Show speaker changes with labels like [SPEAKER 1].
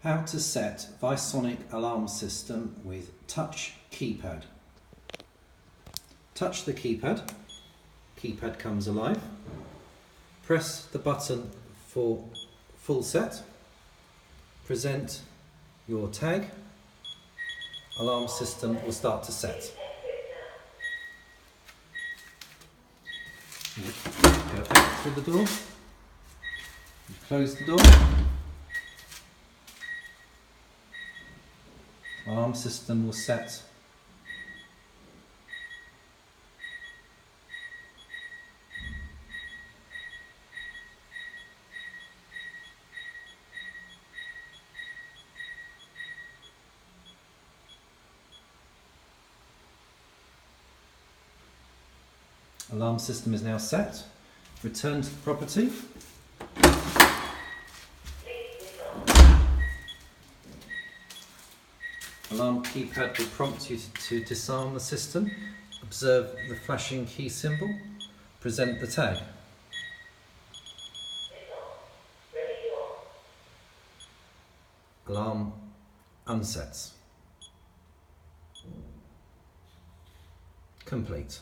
[SPEAKER 1] How to set Visonic alarm system with touch keypad. Touch the keypad. Keypad comes alive. Press the button for full set. Present your tag. Alarm system will start to set. Go out through the door. Close the door. Alarm system will set. Alarm system is now set. Return to the property. Alarm keypad will prompt you to disarm the system. Observe the flashing key symbol. Present the tag. Alarm unsets. Complete.